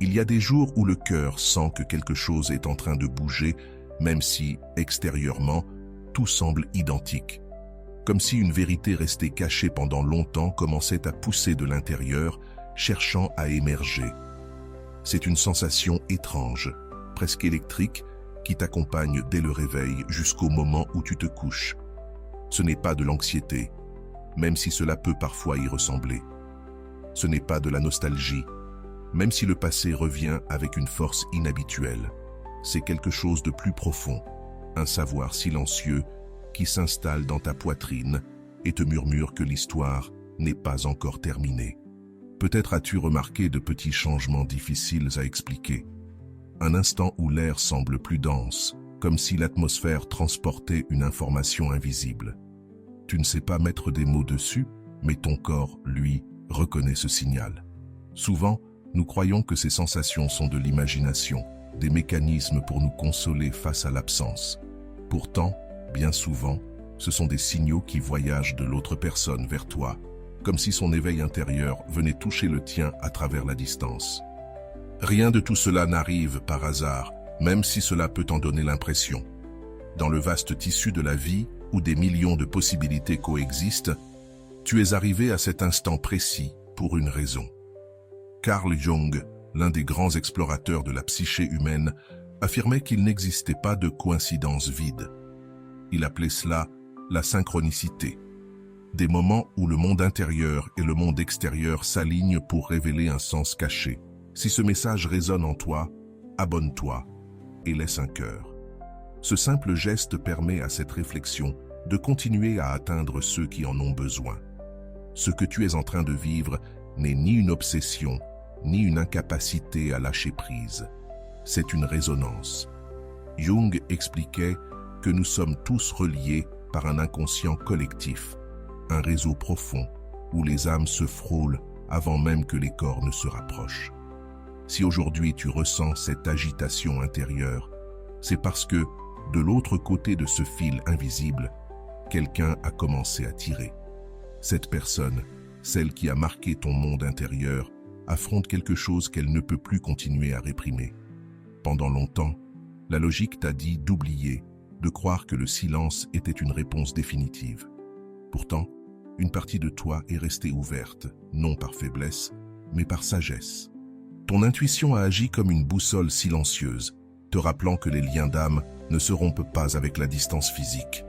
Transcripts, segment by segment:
Il y a des jours où le cœur sent que quelque chose est en train de bouger, même si, extérieurement, tout semble identique. Comme si une vérité restée cachée pendant longtemps commençait à pousser de l'intérieur, cherchant à émerger. C'est une sensation étrange, presque électrique, qui t'accompagne dès le réveil jusqu'au moment où tu te couches. Ce n'est pas de l'anxiété, même si cela peut parfois y ressembler. Ce n'est pas de la nostalgie, même si le passé revient avec une force inhabituelle. C'est quelque chose de plus profond, un savoir silencieux qui s'installe dans ta poitrine et te murmure que l'histoire n'est pas encore terminée. Peut-être as-tu remarqué de petits changements difficiles à expliquer. Un instant où l'air semble plus dense, comme si l'atmosphère transportait une information invisible. Tu ne sais pas mettre des mots dessus, mais ton corps, lui, reconnaît ce signal. Souvent, nous croyons que ces sensations sont de l'imagination, des mécanismes pour nous consoler face à l'absence. Pourtant, bien souvent, ce sont des signaux qui voyagent de l'autre personne vers toi, comme si son éveil intérieur venait toucher le tien à travers la distance. Rien de tout cela n'arrive par hasard, même si cela peut en donner l'impression. Dans le vaste tissu de la vie, où des millions de possibilités coexistent, tu es arrivé à cet instant précis pour une raison. Carl Jung, l'un des grands explorateurs de la psyché humaine, affirmait qu'il n'existait pas de coïncidence vide. Il appelait cela la synchronicité. Des moments où le monde intérieur et le monde extérieur s'alignent pour révéler un sens caché. Si ce message résonne en toi, abonne-toi et laisse un cœur. Ce simple geste permet à cette réflexion de continuer à atteindre ceux qui en ont besoin. Ce que tu es en train de vivre n'est ni une obsession, ni une incapacité à lâcher prise. C'est une résonance. Jung expliquait que nous sommes tous reliés par un inconscient collectif, un réseau profond où les âmes se frôlent avant même que les corps ne se rapprochent. Si aujourd'hui tu ressens cette agitation intérieure, c'est parce que, de l'autre côté de ce fil invisible, quelqu'un a commencé à tirer. Cette personne, celle qui a marqué ton monde intérieur, affronte quelque chose qu'elle ne peut plus continuer à réprimer. Pendant longtemps, la logique t'a dit d'oublier, de croire que le silence était une réponse définitive. Pourtant, une partie de toi est restée ouverte, non par faiblesse, mais par sagesse. Ton intuition a agi comme une boussole silencieuse, te rappelant que les liens d'âme ne se rompent pas avec la distance physique.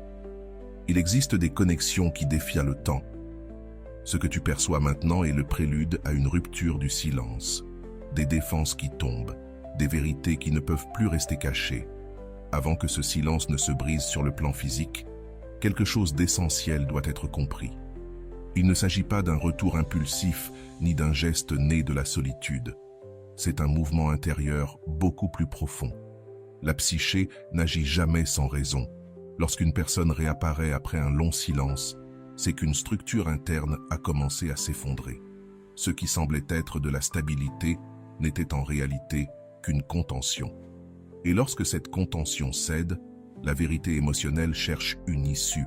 Il existe des connexions qui défient le temps. Ce que tu perçois maintenant est le prélude à une rupture du silence, des défenses qui tombent, des vérités qui ne peuvent plus rester cachées. Avant que ce silence ne se brise sur le plan physique, quelque chose d'essentiel doit être compris. Il ne s'agit pas d'un retour impulsif ni d'un geste né de la solitude. C'est un mouvement intérieur beaucoup plus profond. La psyché n'agit jamais sans raison. Lorsqu'une personne réapparaît après un long silence, c'est qu'une structure interne a commencé à s'effondrer. Ce qui semblait être de la stabilité n'était en réalité qu'une contention. Et lorsque cette contention cède, la vérité émotionnelle cherche une issue,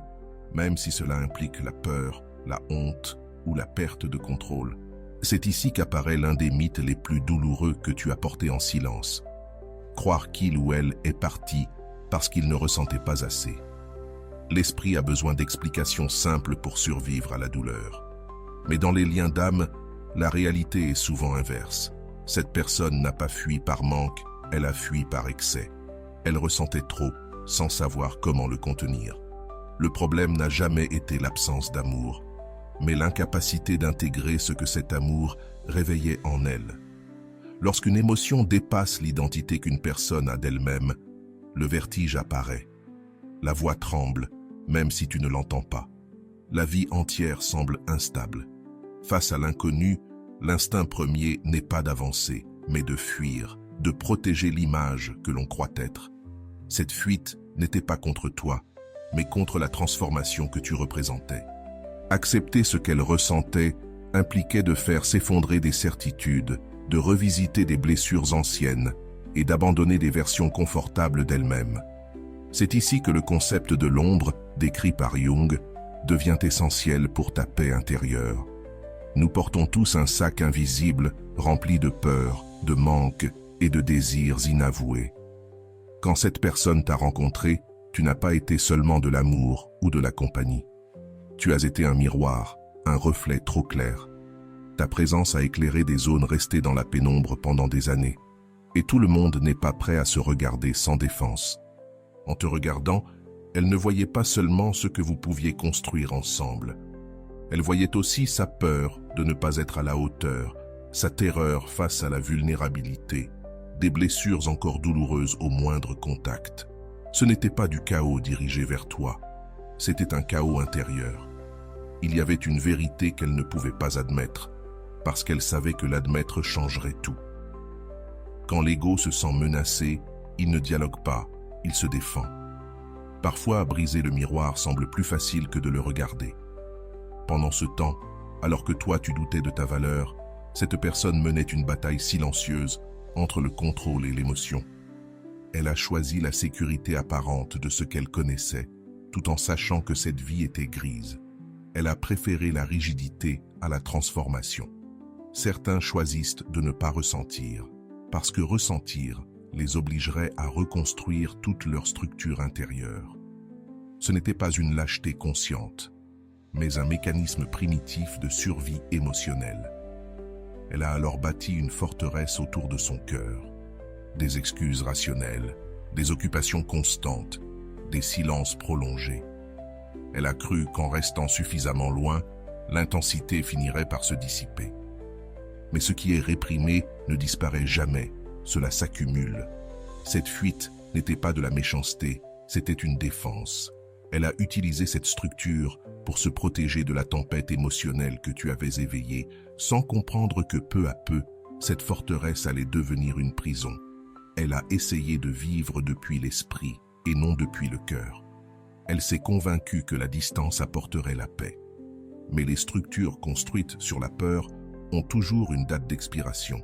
même si cela implique la peur, la honte ou la perte de contrôle. C'est ici qu'apparaît l'un des mythes les plus douloureux que tu as porté en silence. Croire qu'il ou elle est parti parce qu'il ne ressentait pas assez. L'esprit a besoin d'explications simples pour survivre à la douleur. Mais dans les liens d'âme, la réalité est souvent inverse. Cette personne n'a pas fui par manque, elle a fui par excès. Elle ressentait trop, sans savoir comment le contenir. Le problème n'a jamais été l'absence d'amour, mais l'incapacité d'intégrer ce que cet amour réveillait en elle. Lorsqu'une émotion dépasse l'identité qu'une personne a d'elle-même, le vertige apparaît. La voix tremble, même si tu ne l'entends pas. La vie entière semble instable. Face à l'inconnu, l'instinct premier n'est pas d'avancer, mais de fuir, de protéger l'image que l'on croit être. Cette fuite n'était pas contre toi, mais contre la transformation que tu représentais. Accepter ce qu'elle ressentait impliquait de faire s'effondrer des certitudes, de revisiter des blessures anciennes et d'abandonner des versions confortables d'elle-même. C'est ici que le concept de l'ombre, décrit par Jung, devient essentiel pour ta paix intérieure. Nous portons tous un sac invisible rempli de peur, de manque et de désirs inavoués. Quand cette personne t'a rencontré, tu n'as pas été seulement de l'amour ou de la compagnie. Tu as été un miroir, un reflet trop clair. Ta présence a éclairé des zones restées dans la pénombre pendant des années. Et tout le monde n'est pas prêt à se regarder sans défense. En te regardant, elle ne voyait pas seulement ce que vous pouviez construire ensemble. Elle voyait aussi sa peur de ne pas être à la hauteur, sa terreur face à la vulnérabilité, des blessures encore douloureuses au moindre contact. Ce n'était pas du chaos dirigé vers toi, c'était un chaos intérieur. Il y avait une vérité qu'elle ne pouvait pas admettre, parce qu'elle savait que l'admettre changerait tout. Quand l'ego se sent menacé, il ne dialogue pas, il se défend. Parfois, briser le miroir semble plus facile que de le regarder. Pendant ce temps, alors que toi tu doutais de ta valeur, cette personne menait une bataille silencieuse entre le contrôle et l'émotion. Elle a choisi la sécurité apparente de ce qu'elle connaissait, tout en sachant que cette vie était grise. Elle a préféré la rigidité à la transformation. Certains choisissent de ne pas ressentir, parce que ressentir les obligerait à reconstruire toute leur structure intérieure. Ce n'était pas une lâcheté consciente, mais un mécanisme primitif de survie émotionnelle. Elle a alors bâti une forteresse autour de son cœur. Des excuses rationnelles, des occupations constantes, des silences prolongés. Elle a cru qu'en restant suffisamment loin, l'intensité finirait par se dissiper. Mais ce qui est réprimé ne disparaît jamais, cela s'accumule. Cette fuite n'était pas de la méchanceté, c'était une défense. Elle a utilisé cette structure pour se protéger de la tempête émotionnelle que tu avais éveillée, sans comprendre que peu à peu, cette forteresse allait devenir une prison. Elle a essayé de vivre depuis l'esprit et non depuis le cœur. Elle s'est convaincue que la distance apporterait la paix. Mais les structures construites sur la peur ont toujours une date d'expiration.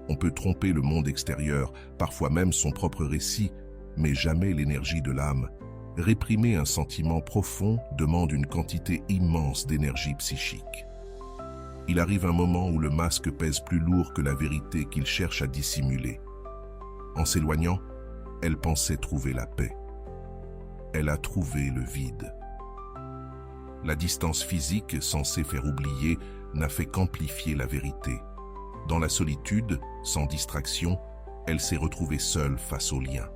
On peut tromper le monde extérieur, parfois même son propre récit, mais jamais l'énergie de l'âme. Réprimer un sentiment profond demande une quantité immense d'énergie psychique. Il arrive un moment où le masque pèse plus lourd que la vérité qu'il cherche à dissimuler. En s'éloignant, elle pensait trouver la paix. Elle a trouvé le vide. La distance physique, censée faire oublier, n'a fait qu'amplifier la vérité. Dans la solitude, sans distraction, elle s'est retrouvée seule face au lien.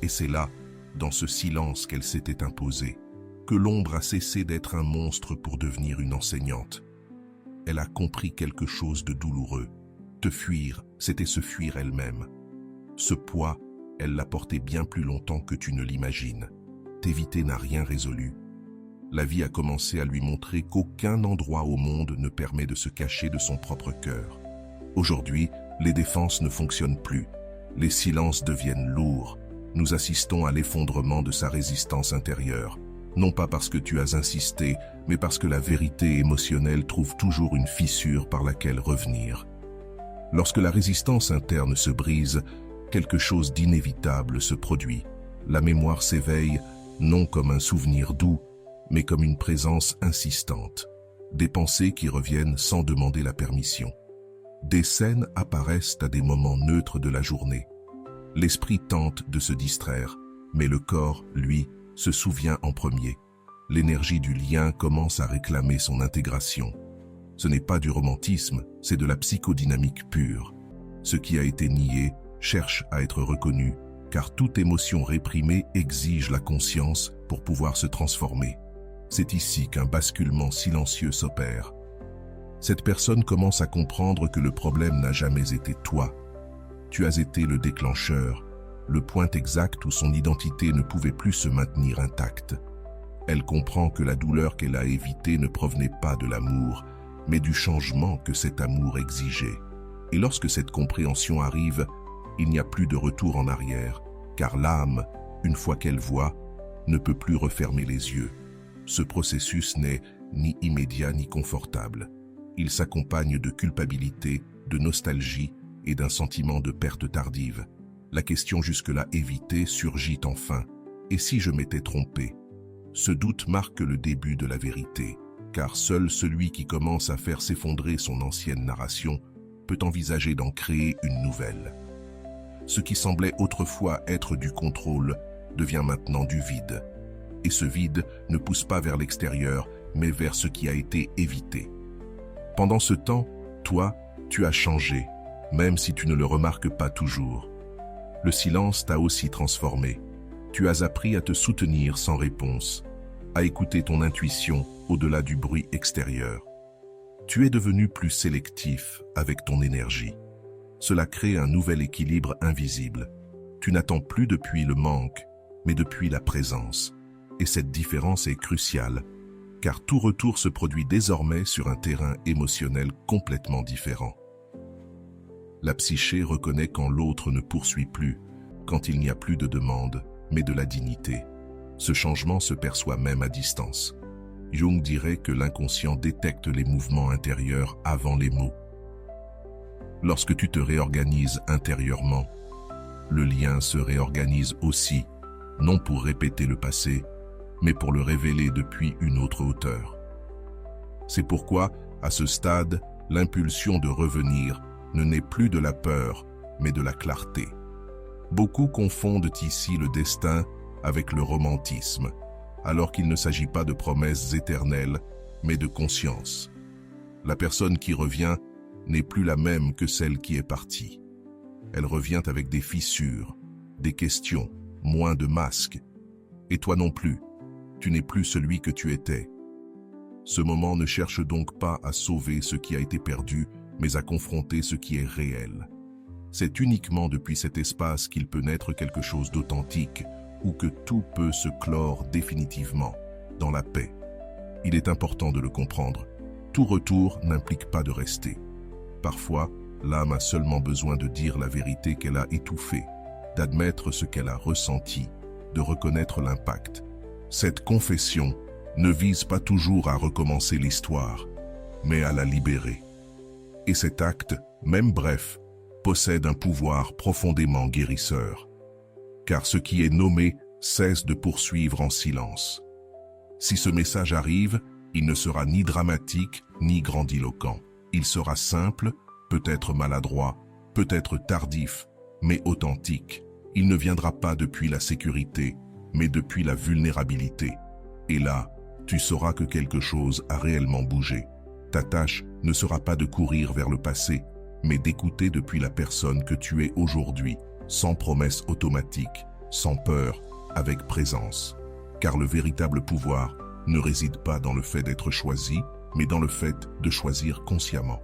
Et c'est là, dans ce silence qu'elle s'était imposée, que l'ombre a cessé d'être un monstre pour devenir une enseignante. Elle a compris quelque chose de douloureux. Te fuir, c'était se fuir elle-même. Ce poids, elle l'a porté bien plus longtemps que tu ne l'imagines. T'éviter n'a rien résolu. La vie a commencé à lui montrer qu'aucun endroit au monde ne permet de se cacher de son propre cœur. Aujourd'hui, les défenses ne fonctionnent plus. Les silences deviennent lourds. Nous assistons à l'effondrement de sa résistance intérieure. Non pas parce que tu as insisté, mais parce que la vérité émotionnelle trouve toujours une fissure par laquelle revenir. Lorsque la résistance interne se brise, quelque chose d'inévitable se produit. La mémoire s'éveille, non comme un souvenir doux, mais comme une présence insistante. Des pensées qui reviennent sans demander la permission. Des scènes apparaissent à des moments neutres de la journée. L'esprit tente de se distraire, mais le corps, lui, se souvient en premier. L'énergie du lien commence à réclamer son intégration. Ce n'est pas du romantisme, c'est de la psychodynamique pure. Ce qui a été nié cherche à être reconnu, car toute émotion réprimée exige la conscience pour pouvoir se transformer. C'est ici qu'un basculement silencieux s'opère. Cette personne commence à comprendre que le problème n'a jamais été toi. Tu as été le déclencheur, le point exact où son identité ne pouvait plus se maintenir intacte. Elle comprend que la douleur qu'elle a évitée ne provenait pas de l'amour, mais du changement que cet amour exigeait. Et lorsque cette compréhension arrive, il n'y a plus de retour en arrière, car l'âme, une fois qu'elle voit, ne peut plus refermer les yeux. Ce processus n'est ni immédiat ni confortable. Il s'accompagne de culpabilité, de nostalgie et d'un sentiment de perte tardive. La question jusque-là évitée surgit enfin. Et si je m'étais trompé? Ce doute marque le début de la vérité, car seul celui qui commence à faire s'effondrer son ancienne narration peut envisager d'en créer une nouvelle. Ce qui semblait autrefois être du contrôle devient maintenant du vide. Et ce vide ne pousse pas vers l'extérieur, mais vers ce qui a été évité. Pendant ce temps, toi, tu as changé, même si tu ne le remarques pas toujours. Le silence t'a aussi transformé. Tu as appris à te soutenir sans réponse, à écouter ton intuition au-delà du bruit extérieur. Tu es devenu plus sélectif avec ton énergie. Cela crée un nouvel équilibre invisible. Tu n'attends plus depuis le manque, mais depuis la présence. Et cette différence est cruciale, car tout retour se produit désormais sur un terrain émotionnel complètement différent. La psyché reconnaît quand l'autre ne poursuit plus, quand il n'y a plus de demande, mais de la dignité. Ce changement se perçoit même à distance. Jung dirait que l'inconscient détecte les mouvements intérieurs avant les mots. Lorsque tu te réorganises intérieurement, le lien se réorganise aussi, non pour répéter le passé, mais pour le révéler depuis une autre hauteur. C'est pourquoi, à ce stade, l'impulsion de revenir ne naît plus de la peur, mais de la clarté. Beaucoup confondent ici le destin avec le romantisme, alors qu'il ne s'agit pas de promesses éternelles, mais de conscience. La personne qui revient n'est plus la même que celle qui est partie. Elle revient avec des fissures, des questions, moins de masques. Et toi non plus, tu n'es plus celui que tu étais. Ce moment ne cherche donc pas à sauver ce qui a été perdu, mais à confronter ce qui est réel. C'est uniquement depuis cet espace qu'il peut naître quelque chose d'authentique, ou que tout peut se clore définitivement, dans la paix. Il est important de le comprendre. Tout retour n'implique pas de rester. Parfois, l'âme a seulement besoin de dire la vérité qu'elle a étouffée, d'admettre ce qu'elle a ressenti, de reconnaître l'impact. Cette confession ne vise pas toujours à recommencer l'histoire, mais à la libérer. Et cet acte, même bref, possède un pouvoir profondément guérisseur. Car ce qui est nommé cesse de poursuivre en silence. Si ce message arrive, il ne sera ni dramatique ni grandiloquent. Il sera simple, peut-être maladroit, peut-être tardif, mais authentique. Il ne viendra pas depuis la sécurité, mais depuis la vulnérabilité. Et là, tu sauras que quelque chose a réellement bougé. Ta tâche ne sera pas de courir vers le passé, mais d'écouter depuis la personne que tu es aujourd'hui, sans promesse automatique, sans peur, avec présence. Car le véritable pouvoir ne réside pas dans le fait d'être choisi, mais dans le fait de choisir consciemment.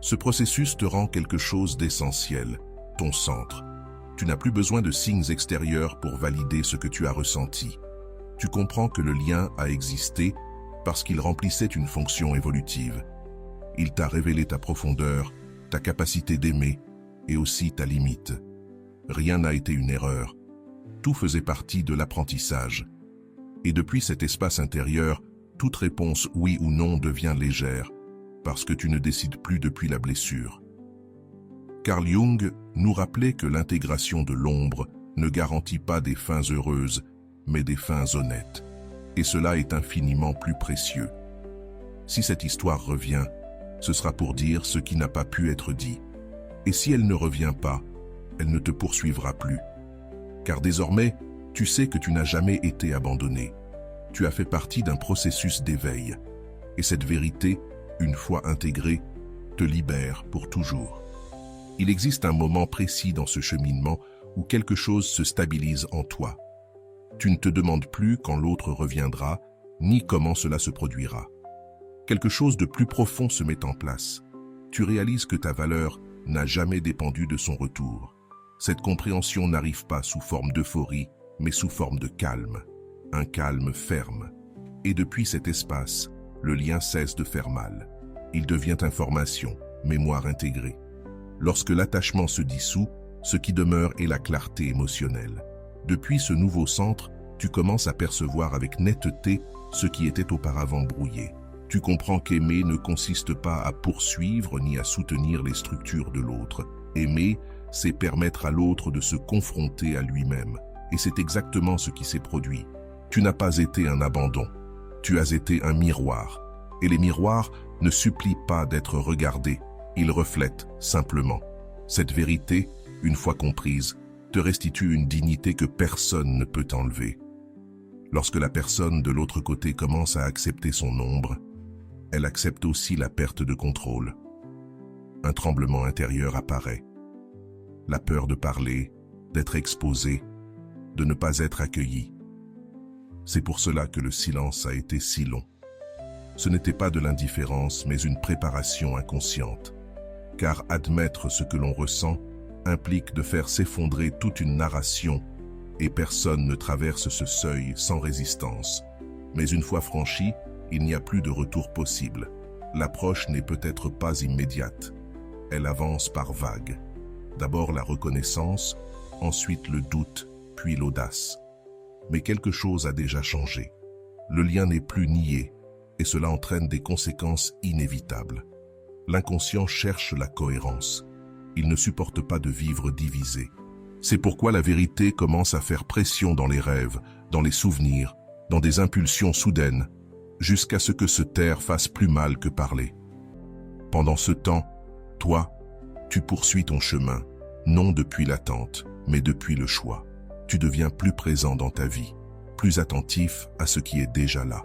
Ce processus te rend quelque chose d'essentiel, ton centre. Tu n'as plus besoin de signes extérieurs pour valider ce que tu as ressenti. Tu comprends que le lien a existé parce qu'il remplissait une fonction évolutive. Il t'a révélé ta profondeur, ta capacité d'aimer et aussi ta limite. Rien n'a été une erreur. Tout faisait partie de l'apprentissage. Et depuis cet espace intérieur, toute réponse oui ou non devient légère, parce que tu ne décides plus depuis la blessure. Carl Jung nous rappelait que l'intégration de l'ombre ne garantit pas des fins heureuses, mais des fins honnêtes. Et cela est infiniment plus précieux. Si cette histoire revient, ce sera pour dire ce qui n'a pas pu être dit. Et si elle ne revient pas, elle ne te poursuivra plus. Car désormais, tu sais que tu n'as jamais été abandonné. Tu as fait partie d'un processus d'éveil. Et cette vérité, une fois intégrée, te libère pour toujours. Il existe un moment précis dans ce cheminement où quelque chose se stabilise en toi. Tu ne te demandes plus quand l'autre reviendra, ni comment cela se produira. Quelque chose de plus profond se met en place. Tu réalises que ta valeur n'a jamais dépendu de son retour. Cette compréhension n'arrive pas sous forme d'euphorie, mais sous forme de calme. Un calme ferme. Et depuis cet espace, le lien cesse de faire mal. Il devient information, mémoire intégrée. Lorsque l'attachement se dissout, ce qui demeure est la clarté émotionnelle. Depuis ce nouveau centre, tu commences à percevoir avec netteté ce qui était auparavant brouillé. Tu comprends qu'aimer ne consiste pas à poursuivre ni à soutenir les structures de l'autre. Aimer, c'est permettre à l'autre de se confronter à lui-même. Et c'est exactement ce qui s'est produit. Tu n'as pas été un abandon. Tu as été un miroir. Et les miroirs ne supplient pas d'être regardés. Il reflète, simplement. Cette vérité, une fois comprise, te restitue une dignité que personne ne peut enlever. Lorsque la personne de l'autre côté commence à accepter son ombre, elle accepte aussi la perte de contrôle. Un tremblement intérieur apparaît. La peur de parler, d'être exposé, de ne pas être accueilli. C'est pour cela que le silence a été si long. Ce n'était pas de l'indifférence, mais une préparation inconsciente. Car admettre ce que l'on ressent implique de faire s'effondrer toute une narration, et personne ne traverse ce seuil sans résistance. Mais une fois franchi, il n'y a plus de retour possible. L'approche n'est peut-être pas immédiate. Elle avance par vagues. D'abord la reconnaissance, ensuite le doute, puis l'audace. Mais quelque chose a déjà changé. Le lien n'est plus nié, et cela entraîne des conséquences inévitables. L'inconscient cherche la cohérence. Il ne supporte pas de vivre divisé. C'est pourquoi la vérité commence à faire pression dans les rêves, dans les souvenirs, dans des impulsions soudaines, jusqu'à ce que se taire fasse plus mal que parler. Pendant ce temps, toi, tu poursuis ton chemin, non depuis l'attente, mais depuis le choix. Tu deviens plus présent dans ta vie, plus attentif à ce qui est déjà là.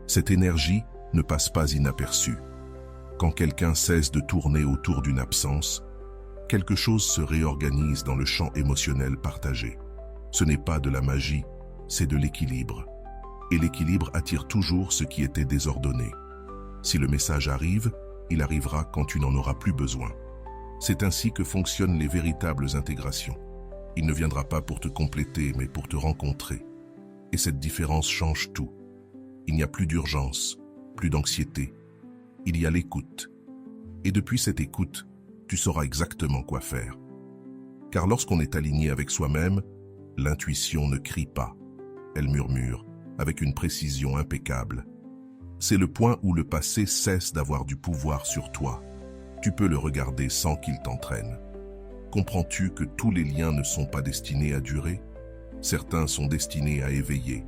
Cette énergie ne passe pas inaperçue. Quand quelqu'un cesse de tourner autour d'une absence, quelque chose se réorganise dans le champ émotionnel partagé. Ce n'est pas de la magie, c'est de l'équilibre. Et l'équilibre attire toujours ce qui était désordonné. Si le message arrive, il arrivera quand tu n'en auras plus besoin. C'est ainsi que fonctionnent les véritables intégrations. Il ne viendra pas pour te compléter, mais pour te rencontrer. Et cette différence change tout. Il n'y a plus d'urgence, plus d'anxiété. Il y a l'écoute. Et depuis cette écoute, tu sauras exactement quoi faire. Car lorsqu'on est aligné avec soi-même, l'intuition ne crie pas. Elle murmure, avec une précision impeccable. C'est le point où le passé cesse d'avoir du pouvoir sur toi. Tu peux le regarder sans qu'il t'entraîne. Comprends-tu que tous les liens ne sont pas destinés à durer? Certains sont destinés à éveiller,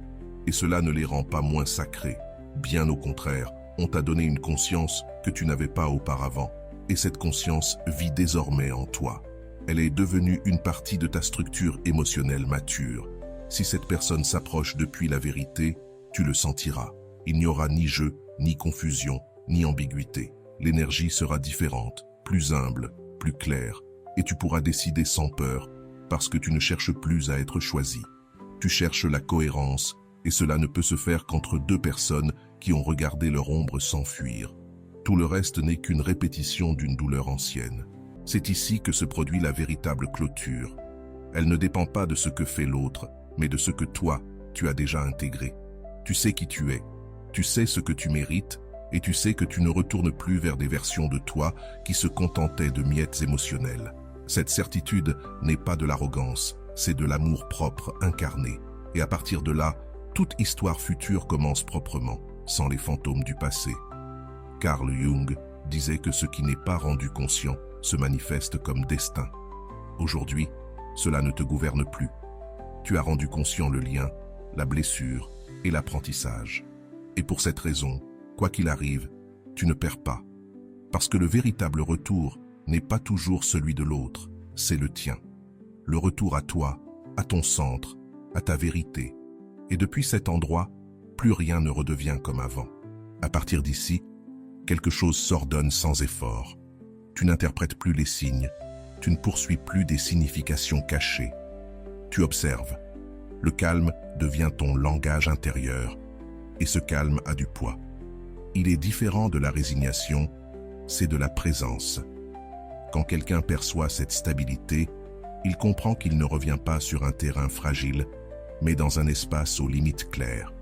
et cela ne les rend pas moins sacrés. Bien au contraire, on t'a donné une conscience que tu n'avais pas auparavant, et cette conscience vit désormais en toi. Elle est devenue une partie de ta structure émotionnelle mature. Si cette personne s'approche depuis la vérité, tu le sentiras. Il n'y aura ni jeu, ni confusion, ni ambiguïté. L'énergie sera différente, plus humble, plus claire, et tu pourras décider sans peur, parce que tu ne cherches plus à être choisi. Tu cherches la cohérence, et cela ne peut se faire qu'entre deux personnes qui ont regardé leur ombre s'enfuir. Tout le reste n'est qu'une répétition d'une douleur ancienne. C'est ici que se produit la véritable clôture. Elle ne dépend pas de ce que fait l'autre, mais de ce que toi, tu as déjà intégré. Tu sais qui tu es, tu sais ce que tu mérites, et tu sais que tu ne retournes plus vers des versions de toi qui se contentaient de miettes émotionnelles. Cette certitude n'est pas de l'arrogance, c'est de l'amour propre incarné. Et à partir de là, toute histoire future commence proprement, sans les fantômes du passé. Carl Jung disait que ce qui n'est pas rendu conscient se manifeste comme destin. Aujourd'hui, cela ne te gouverne plus. Tu as rendu conscient le lien, la blessure et l'apprentissage. Et pour cette raison, quoi qu'il arrive, tu ne perds pas. Parce que le véritable retour n'est pas toujours celui de l'autre, c'est le tien. Le retour à toi, à ton centre, à ta vérité. Et depuis cet endroit, plus rien ne redevient comme avant. À partir d'ici, quelque chose s'ordonne sans effort. Tu n'interprètes plus les signes, tu ne poursuis plus des significations cachées. Tu observes. Le calme devient ton langage intérieur, et ce calme a du poids. Il est différent de la résignation, c'est de la présence. Quand quelqu'un perçoit cette stabilité, il comprend qu'il ne revient pas sur un terrain fragile, mais dans un espace aux limites claires.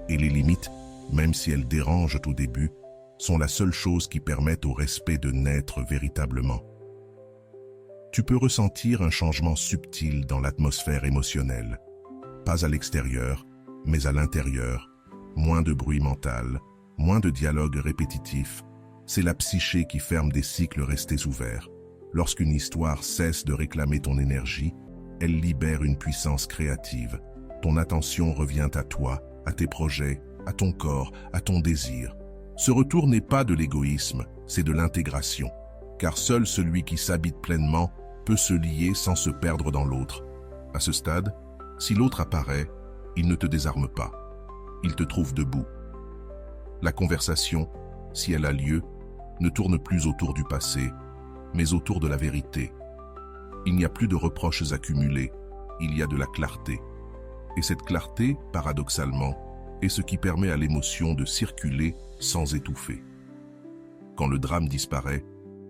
Et les limites, même si elles dérangent au début, sont la seule chose qui permette au respect de naître véritablement. Tu peux ressentir un changement subtil dans l'atmosphère émotionnelle. Pas à l'extérieur, mais à l'intérieur. Moins de bruit mental, moins de dialogue répétitif. C'est la psyché qui ferme des cycles restés ouverts. Lorsqu'une histoire cesse de réclamer ton énergie, elle libère une puissance créative. Ton attention revient à toi, à tes projets, à ton corps, à ton désir. Ce retour n'est pas de l'égoïsme, c'est de l'intégration. car seul celui qui s'habite pleinement peut se lier sans se perdre dans l'autre. À ce stade, si l'autre apparaît, il ne te désarme pas. Il te trouve debout. La conversation, si elle a lieu, ne tourne plus autour du passé, mais autour de la vérité. Il n'y a plus de reproches accumulés, il y a de la clarté. Et cette clarté, paradoxalement, est ce qui permet à l'émotion de circuler sans étouffer. Quand le drame disparaît,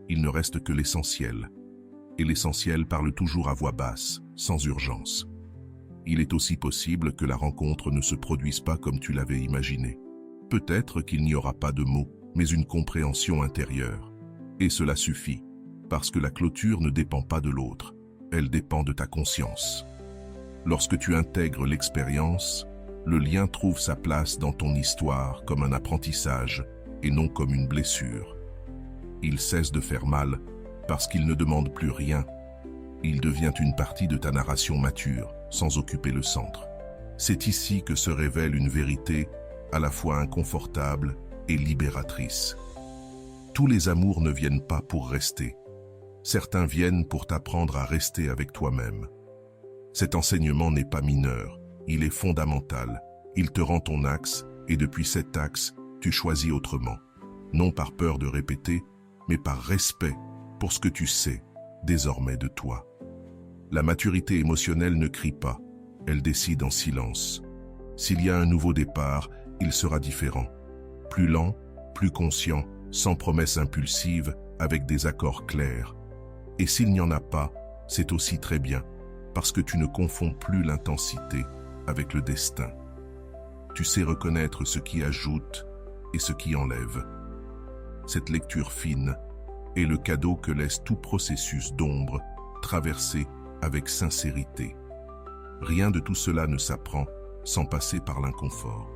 il ne reste que l'essentiel. Et l'essentiel parle toujours à voix basse, sans urgence. Il est aussi possible que la rencontre ne se produise pas comme tu l'avais imaginé. Peut-être qu'il n'y aura pas de mots, mais une compréhension intérieure. Et cela suffit, parce que la clôture ne dépend pas de l'autre, elle dépend de ta conscience. Lorsque tu intègres l'expérience, le lien trouve sa place dans ton histoire comme un apprentissage et non comme une blessure. Il cesse de faire mal parce qu'il ne demande plus rien. Il devient une partie de ta narration mature, sans occuper le centre. C'est ici que se révèle une vérité à la fois inconfortable et libératrice. Tous les amours ne viennent pas pour rester. Certains viennent pour t'apprendre à rester avec toi-même. Cet enseignement n'est pas mineur, il est fondamental. Il te rend ton axe et depuis cet axe, tu choisis autrement. Non par peur de répéter, mais par respect pour ce que tu sais désormais de toi. La maturité émotionnelle ne crie pas, elle décide en silence. S'il y a un nouveau départ, il sera différent. Plus lent, plus conscient, sans promesses impulsives, avec des accords clairs. Et s'il n'y en a pas, c'est aussi très bien, parce que tu ne confonds plus l'intensité avec le destin. Tu sais reconnaître ce qui ajoute et ce qui enlève. Cette lecture fine est le cadeau que laisse tout processus d'ombre traversé avec sincérité. Rien de tout cela ne s'apprend sans passer par l'inconfort.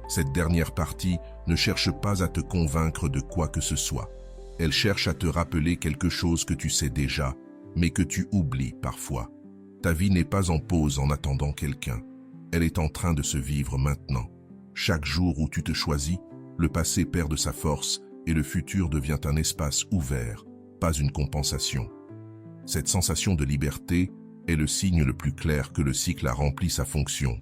Cette dernière partie ne cherche pas à te convaincre de quoi que ce soit. Elle cherche à te rappeler quelque chose que tu sais déjà, mais que tu oublies parfois. Ta vie n'est pas en pause en attendant quelqu'un. Elle est en train de se vivre maintenant. Chaque jour où tu te choisis, le passé perd de sa force et le futur devient un espace ouvert, pas une compensation. Cette sensation de liberté est le signe le plus clair que le cycle a rempli sa fonction.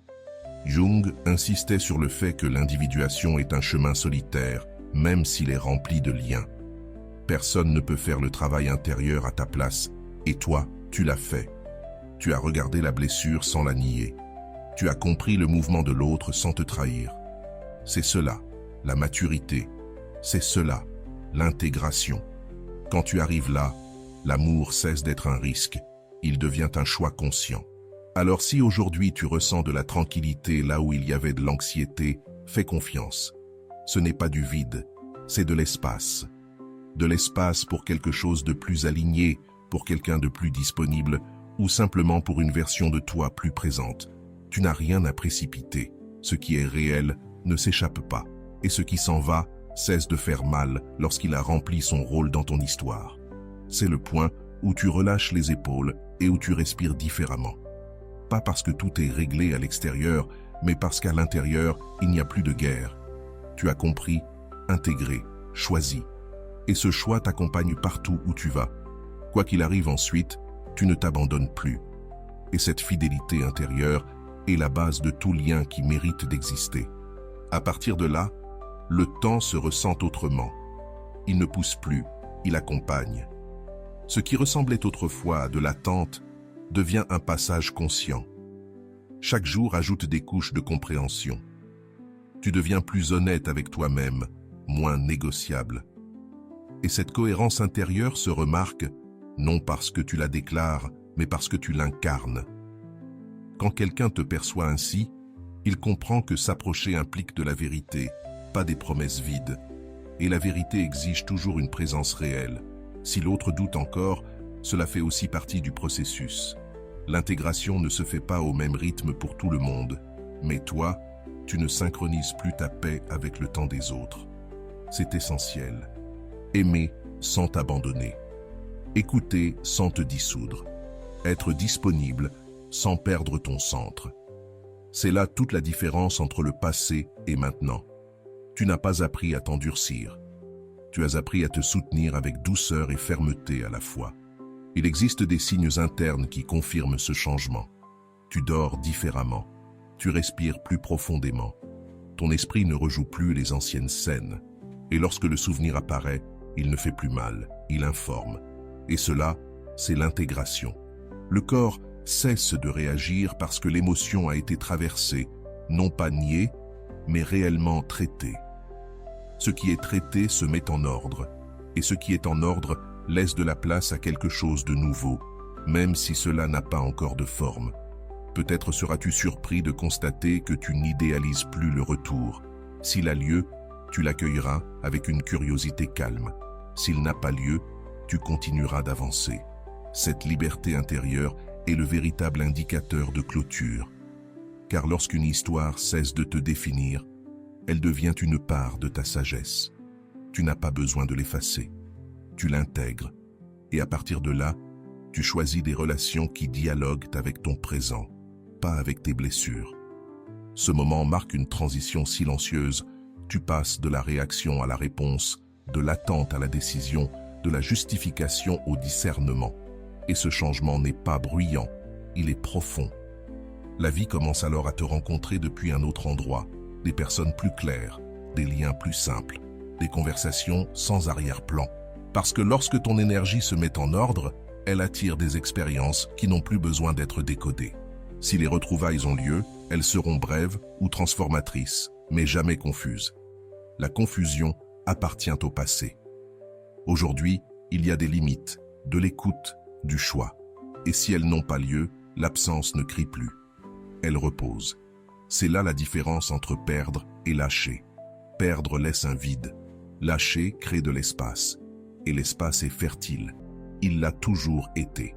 Jung insistait sur le fait que l'individuation est un chemin solitaire, même s'il est rempli de liens. Personne ne peut faire le travail intérieur à ta place, et toi, tu l'as fait. Tu as regardé la blessure sans la nier. Tu as compris le mouvement de l'autre sans te trahir. C'est cela, la maturité. C'est cela, l'intégration. Quand tu arrives là, l'amour cesse d'être un risque, il devient un choix conscient. Alors si aujourd'hui tu ressens de la tranquillité là où il y avait de l'anxiété, fais confiance. Ce n'est pas du vide, c'est de l'espace. De l'espace pour quelque chose de plus aligné, pour quelqu'un de plus disponible, ou simplement pour une version de toi plus présente. Tu n'as rien à précipiter. Ce qui est réel ne s'échappe pas, et ce qui s'en va cesse de faire mal lorsqu'il a rempli son rôle dans ton histoire. C'est le point où tu relâches les épaules et où tu respires différemment. Pas parce que tout est réglé à l'extérieur, mais parce qu'à l'intérieur, il n'y a plus de guerre. Tu as compris, intégré, choisi. Et ce choix t'accompagne partout où tu vas. Quoi qu'il arrive ensuite, tu ne t'abandonnes plus. Et cette fidélité intérieure est la base de tout lien qui mérite d'exister. À partir de là, le temps se ressent autrement. Il ne pousse plus, il accompagne. Ce qui ressemblait autrefois à de l'attente devient un passage conscient. Chaque jour ajoute des couches de compréhension. Tu deviens plus honnête avec toi-même, moins négociable. Et cette cohérence intérieure se remarque, non parce que tu la déclares, mais parce que tu l'incarnes. Quand quelqu'un te perçoit ainsi, il comprend que s'approcher implique de la vérité, pas des promesses vides. Et la vérité exige toujours une présence réelle. Si l'autre doute encore, cela fait aussi partie du processus. L'intégration ne se fait pas au même rythme pour tout le monde. Mais toi, tu ne synchronises plus ta paix avec le temps des autres. C'est essentiel. Aimer sans t'abandonner. Écouter sans te dissoudre. Être disponible sans perdre ton centre. C'est là toute la différence entre le passé et maintenant. Tu n'as pas appris à t'endurcir. Tu as appris à te soutenir avec douceur et fermeté à la fois. Il existe des signes internes qui confirment ce changement. Tu dors différemment. Tu respires plus profondément. Ton esprit ne rejoue plus les anciennes scènes. Et lorsque le souvenir apparaît, il ne fait plus mal, il informe. Et cela, c'est l'intégration. Le corps cesse de réagir parce que l'émotion a été traversée, non pas niée, mais réellement traitée. Ce qui est traité se met en ordre, et ce qui est en ordre laisse de la place à quelque chose de nouveau, même si cela n'a pas encore de forme. Peut-être seras-tu surpris de constater que tu n'idéalises plus le retour. S'il a lieu, tu l'accueilleras avec une curiosité calme. S'il n'a pas lieu, tu continueras d'avancer. Cette liberté intérieure est le véritable indicateur de clôture. Car lorsqu'une histoire cesse de te définir, elle devient une part de ta sagesse. Tu n'as pas besoin de l'effacer. Tu l'intègres. Et à partir de là, tu choisis des relations qui dialoguent avec ton présent, pas avec tes blessures. Ce moment marque une transition silencieuse. Tu passes de la réaction à la réponse, de l'attente à la décision, de la justification au discernement. Et ce changement n'est pas bruyant, il est profond. La vie commence alors à te rencontrer depuis un autre endroit, des personnes plus claires, des liens plus simples, des conversations sans arrière-plan. Parce que lorsque ton énergie se met en ordre, elle attire des expériences qui n'ont plus besoin d'être décodées. Si les retrouvailles ont lieu, elles seront brèves ou transformatrices, mais jamais confuses. La confusion appartient au passé. Aujourd'hui, il y a des limites, de l'écoute, du choix. Et si elles n'ont pas lieu, l'absence ne crie plus. Elle repose. C'est là la différence entre perdre et lâcher. Perdre laisse un vide. Lâcher crée de l'espace. Et l'espace est fertile. Il l'a toujours été.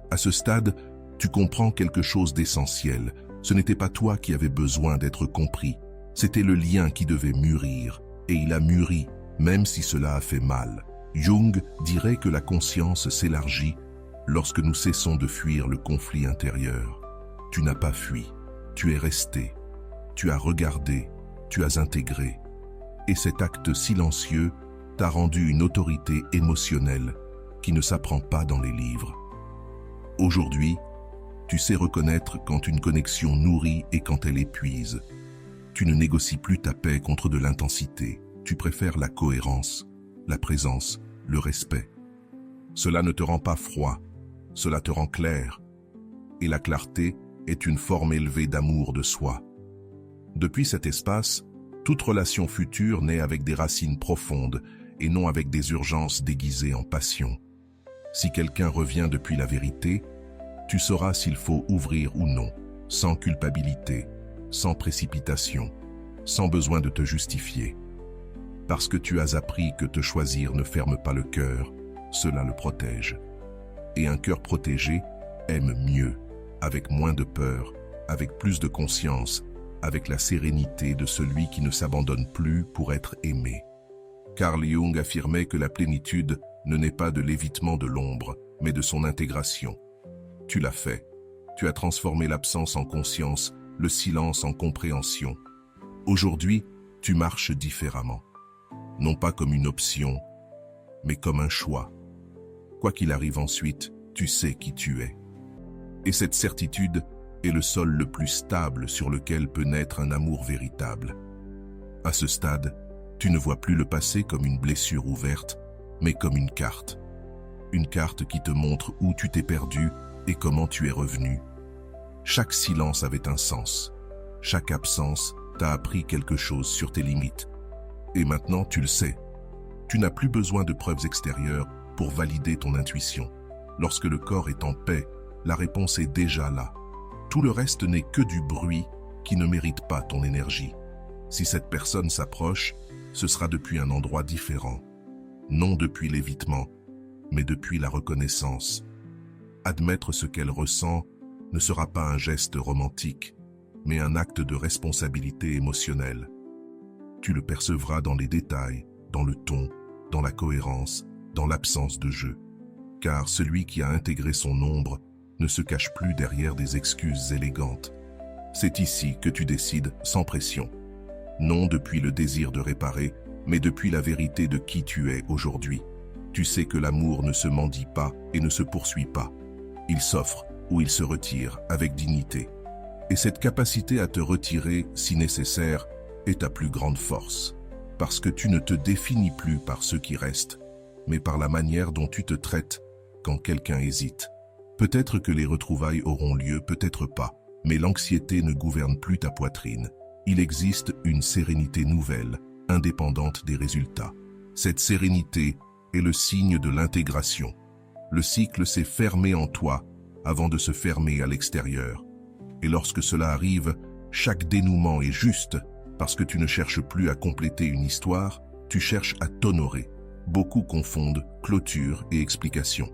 À ce stade, tu comprends quelque chose d'essentiel. Ce n'était pas toi qui avais besoin d'être compris. C'était le lien qui devait mûrir. Et il a mûri, même si cela a fait mal. Jung dirait que la conscience s'élargit lorsque nous cessons de fuir le conflit intérieur. Tu n'as pas fui, tu es resté, tu as regardé, tu as intégré. Et cet acte silencieux t'a rendu une autorité émotionnelle qui ne s'apprend pas dans les livres. Aujourd'hui, tu sais reconnaître quand une connexion nourrit et quand elle épuise. Tu ne négocies plus ta paix contre de l'intensité, tu préfères la cohérence, la présence, le respect. Cela ne te rend pas froid, cela te rend clair. Et la clarté est une forme élevée d'amour de soi. Depuis cet espace, toute relation future naît avec des racines profondes et non avec des urgences déguisées en passion. Si quelqu'un revient depuis la vérité, tu sauras s'il faut ouvrir ou non, sans culpabilité, sans précipitation, sans besoin de te justifier. Parce que tu as appris que te choisir ne ferme pas le cœur, cela le protège. Et un cœur protégé aime mieux, avec moins de peur, avec plus de conscience, avec la sérénité de celui qui ne s'abandonne plus pour être aimé. Carl Jung affirmait que la plénitude ne naît pas de l'évitement de l'ombre, mais de son intégration. Tu l'as fait. Tu as transformé l'absence en conscience, le silence en compréhension. Aujourd'hui, tu marches différemment. Non pas comme une option, mais comme un choix. Quoi qu'il arrive ensuite, tu sais qui tu es. Et cette certitude est le sol le plus stable sur lequel peut naître un amour véritable. À ce stade, tu ne vois plus le passé comme une blessure ouverte, mais comme une carte. Une carte qui te montre où tu t'es perdu et comment tu es revenu. Chaque silence avait un sens. Chaque absence t'a appris quelque chose sur tes limites. Et maintenant, tu le sais. Tu n'as plus besoin de preuves extérieures pour valider ton intuition. Lorsque le corps est en paix, la réponse est déjà là. Tout le reste n'est que du bruit qui ne mérite pas ton énergie. Si cette personne s'approche, ce sera depuis un endroit différent. Non depuis l'évitement, mais depuis la reconnaissance. Admettre ce qu'elle ressent ne sera pas un geste romantique, mais un acte de responsabilité émotionnelle. Tu le percevras dans les détails, dans le ton, dans la cohérence, dans l'absence de jeu. Car celui qui a intégré son ombre ne se cache plus derrière des excuses élégantes. C'est ici que tu décides sans pression. Non depuis le désir de réparer, mais depuis la vérité de qui tu es aujourd'hui. Tu sais que l'amour ne se mendie pas et ne se poursuit pas. Il s'offre ou il se retire avec dignité. Et cette capacité à te retirer, si nécessaire, est ta plus grande force. Parce que tu ne te définis plus par ceux qui restent, mais par la manière dont tu te traites quand quelqu'un hésite. Peut-être que les retrouvailles auront lieu, peut-être pas, mais l'anxiété ne gouverne plus ta poitrine. Il existe une sérénité nouvelle, indépendante des résultats. Cette sérénité est le signe de l'intégration. Le cycle s'est fermé en toi avant de se fermer à l'extérieur. Et lorsque cela arrive, chaque dénouement est juste parce que tu ne cherches plus à compléter une histoire, tu cherches à t'honorer. Beaucoup confondent clôture et explication.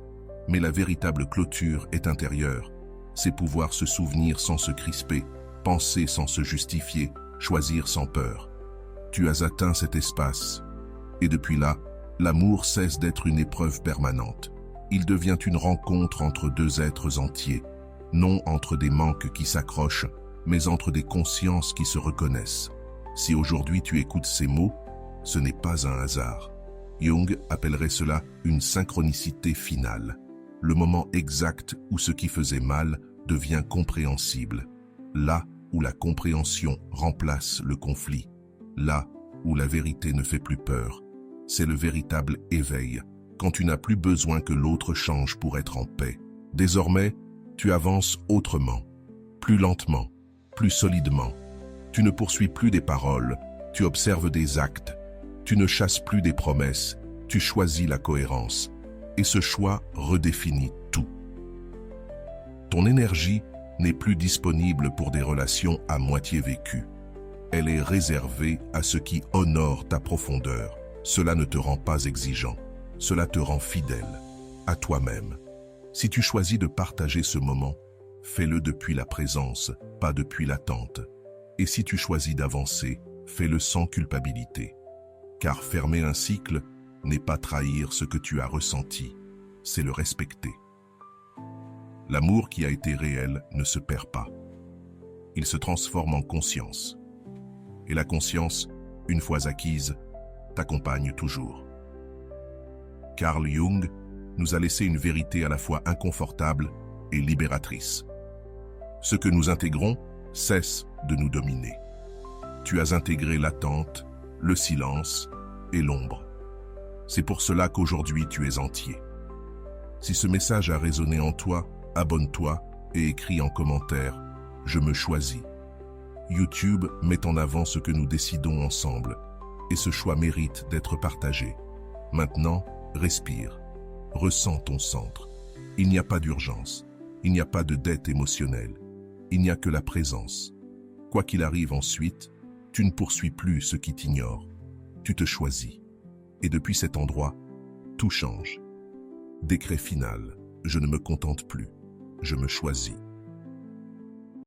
Mais la véritable clôture est intérieure. C'est pouvoir se souvenir sans se crisper, penser sans se justifier, choisir sans peur. Tu as atteint cet espace. Et depuis là, l'amour cesse d'être une épreuve permanente. Il devient une rencontre entre deux êtres entiers, non entre des manques qui s'accrochent, mais entre des consciences qui se reconnaissent. Si aujourd'hui tu écoutes ces mots, ce n'est pas un hasard. Jung appellerait cela une synchronicité finale, le moment exact où ce qui faisait mal devient compréhensible, là où la compréhension remplace le conflit, là où la vérité ne fait plus peur. C'est le véritable éveil, quand tu n'as plus besoin que l'autre change pour être en paix. Désormais, tu avances autrement, plus lentement, plus solidement. Tu ne poursuis plus des paroles, tu observes des actes. Tu ne chasses plus des promesses, tu choisis la cohérence. Et ce choix redéfinit tout. Ton énergie n'est plus disponible pour des relations à moitié vécues. Elle est réservée à ce qui honore ta profondeur. Cela ne te rend pas exigeant, cela te rend fidèle, à toi-même. Si tu choisis de partager ce moment, fais-le depuis la présence, pas depuis l'attente. Et si tu choisis d'avancer, fais-le sans culpabilité. Car fermer un cycle n'est pas trahir ce que tu as ressenti, c'est le respecter. L'amour qui a été réel ne se perd pas. Il se transforme en conscience. Et la conscience, une fois acquise, t'accompagne toujours. Carl Jung nous a laissé une vérité à la fois inconfortable et libératrice. Ce que nous intégrons cesse de nous dominer. Tu as intégré l'attente, le silence et l'ombre. C'est pour cela qu'aujourd'hui tu es entier. Si ce message a résonné en toi, abonne-toi et écris en commentaire « Je me choisis ». YouTube met en avant ce que nous décidons ensemble et ce choix mérite d'être partagé. Maintenant, respire, ressens ton centre. Il n'y a pas d'urgence, il n'y a pas de dette émotionnelle, il n'y a que la présence. Quoi qu'il arrive ensuite, tu ne poursuis plus ce qui t'ignore, tu te choisis. Et depuis cet endroit, tout change. Décret final, je ne me contente plus, je me choisis.